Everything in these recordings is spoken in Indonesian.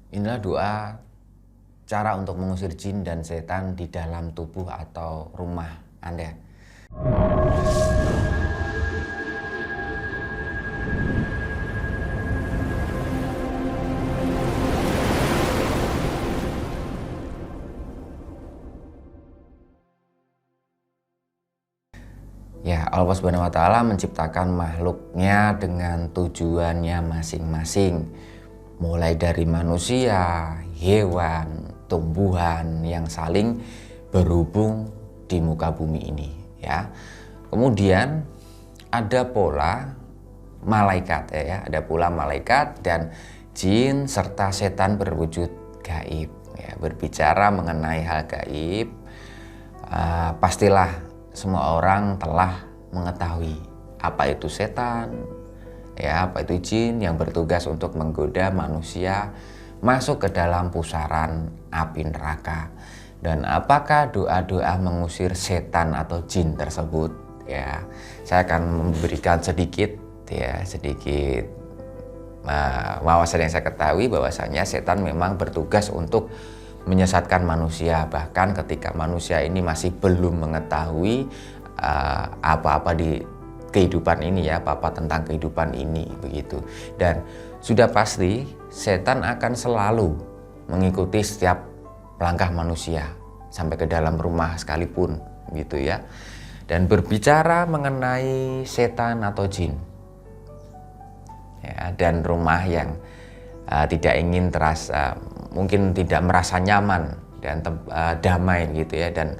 Inilah doa cara untuk mengusir jin dan setan di dalam tubuh atau rumah Anda. Ya, Allah Subhanahu wa Ta'ala menciptakan makhluknya dengan tujuannya masing-masing. Mulai dari manusia, hewan, tumbuhan yang saling berhubung di muka bumi ini, ya. Kemudian ada pola malaikat, ya, ada pula malaikat dan jin serta setan berwujud gaib, ya, berbicara mengenai hal gaib. Pastilah semua orang telah mengetahui apa itu setan, ya, apa itu jin yang bertugas untuk menggoda manusia masuk ke dalam pusaran api neraka. Dan apakah doa-doa mengusir setan atau jin tersebut, ya, saya akan memberikan sedikit wawasan yang saya ketahui bahwasanya setan memang bertugas untuk menyesatkan manusia, bahkan ketika manusia ini masih belum mengetahui apa-apa di kehidupan ini, ya, apa-apa tentang kehidupan ini, begitu. Dan sudah pasti setan akan selalu mengikuti setiap langkah manusia sampai ke dalam rumah sekalipun, gitu ya. Dan berbicara mengenai setan atau jin, ya, dan rumah yang tidak ingin terasa, mungkin tidak merasa nyaman dan damai, gitu ya, dan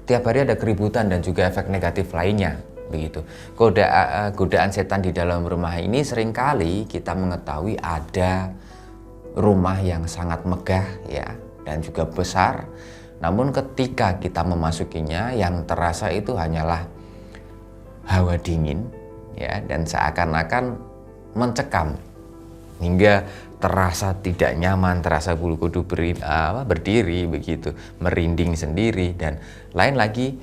tiap hari ada keributan dan juga efek negatif lainnya, begitu. Godaan setan di dalam rumah ini seringkali kita mengetahui ada rumah yang sangat megah, ya, dan juga besar. Namun ketika kita memasukinya, yang terasa itu hanyalah hawa dingin, ya, dan seakan-akan mencekam hingga terasa tidak nyaman, terasa bulu kuduk berdiri, begitu, merinding sendiri, dan lain lagi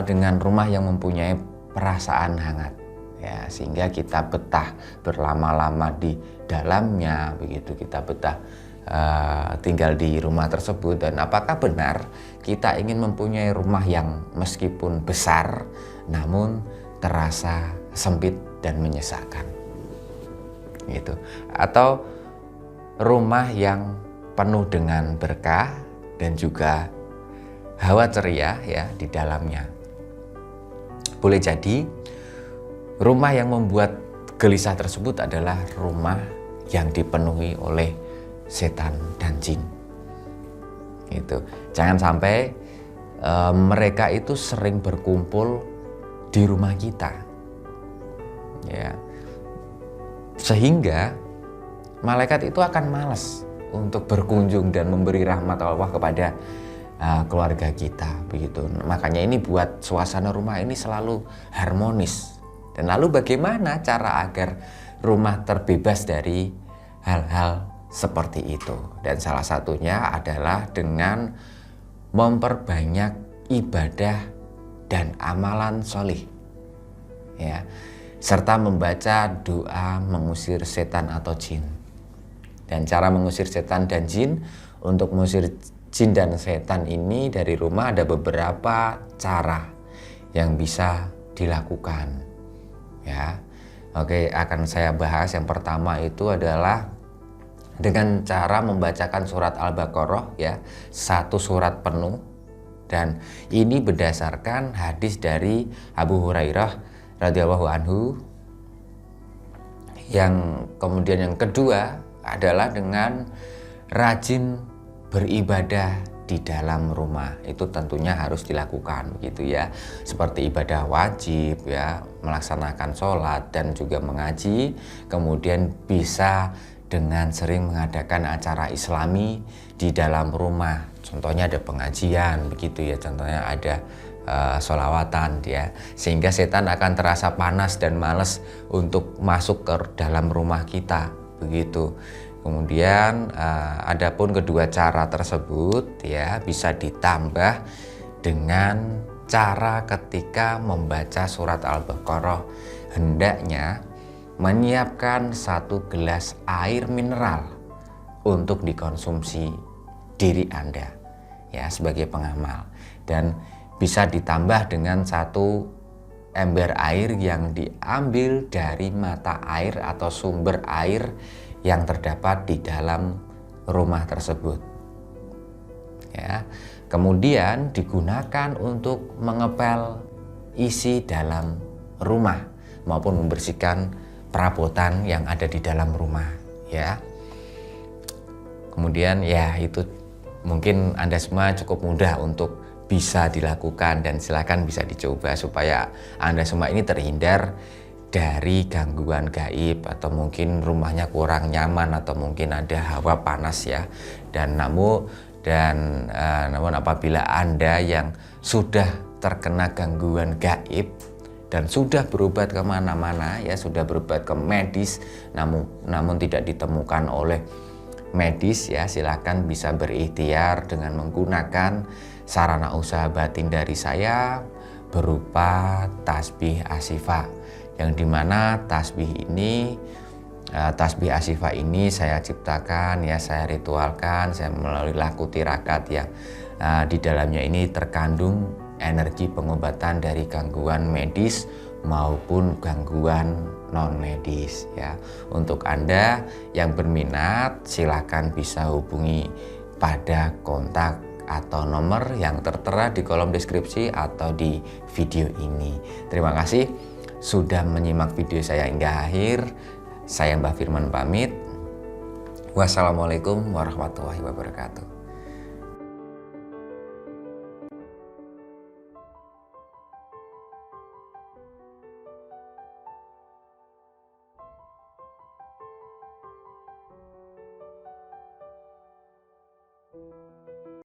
dengan rumah yang mempunyai perasaan hangat, ya, sehingga kita betah berlama-lama di dalamnya, begitu, kita betah tinggal di rumah tersebut. Dan apakah benar kita ingin mempunyai rumah yang meskipun besar namun terasa sempit dan menyesakan, gitu, atau rumah yang penuh dengan berkah dan juga hawa ceria, ya, di dalamnya? Boleh jadi rumah yang membuat gelisah tersebut adalah rumah yang dipenuhi oleh setan dan jin. Itu jangan sampai mereka itu sering berkumpul di rumah kita, ya, sehingga malaikat itu akan malas untuk berkunjung dan memberi rahmat Allah kepada keluarga kita, begitu. Makanya ini buat suasana rumah ini selalu harmonis. Dan lalu bagaimana cara agar rumah terbebas dari hal-hal seperti itu? Dan salah satunya adalah dengan memperbanyak ibadah dan amalan sholih, ya, serta membaca doa mengusir setan atau jin. Dan cara mengusir setan dan jin, untuk mengusir jin dan setan ini dari rumah ada beberapa cara yang bisa dilakukan, ya. Oke, akan saya bahas. Yang pertama itu adalah dengan cara membacakan surat Al-Baqarah, ya, satu surat penuh. Dan ini berdasarkan hadis dari Abu Hurairah radhiyallahu anhu. Yang kemudian yang kedua adalah dengan rajin beribadah di dalam rumah. Itu tentunya harus dilakukan, gitu ya, seperti ibadah wajib, ya, melaksanakan sholat dan juga mengaji. Kemudian bisa dengan sering mengadakan acara islami di dalam rumah. Contohnya ada pengajian, begitu ya, contohnya ada sholawatan, ya, sehingga setan akan terasa panas dan malas untuk masuk ke dalam rumah kita, begitu. Kemudian adapun kedua cara tersebut, ya, bisa ditambah dengan cara ketika membaca surat Al-Baqarah, hendaknya menyiapkan 1 gelas air mineral untuk dikonsumsi diri Anda ya sebagai pengamal, dan bisa ditambah dengan satu ember air yang diambil dari mata air atau sumber air yang terdapat di dalam rumah tersebut ya. Kemudian digunakan untuk mengepel isi dalam rumah maupun membersihkan perabotan yang ada di dalam rumah ya. Kemudian ya itu mungkin Anda semua cukup mudah untuk bisa dilakukan, dan silakan bisa dicoba supaya Anda semua ini terhindar dari gangguan gaib, atau mungkin rumahnya kurang nyaman, atau mungkin ada hawa panas ya. Namun apabila Anda yang sudah terkena gangguan gaib dan sudah berobat kemana-mana ya, sudah berobat ke medis, namun tidak ditemukan oleh medis ya, silakan bisa berikhtiar dengan menggunakan sarana usaha batin dari saya berupa tasbih Ashifa, yang dimana tasbih Ashifa ini saya ciptakan ya, saya ritualkan, saya melalui laku tirakat yang di dalamnya ini terkandung energi pengobatan dari gangguan medis maupun gangguan non medis ya. Untuk Anda yang berminat, silakan bisa hubungi pada kontak atau nomor yang tertera di kolom deskripsi atau di video ini. Terima kasih sudah menyimak video saya hingga akhir. Saya Mbah Firman pamit. Wassalamualaikum warahmatullahi wabarakatuh.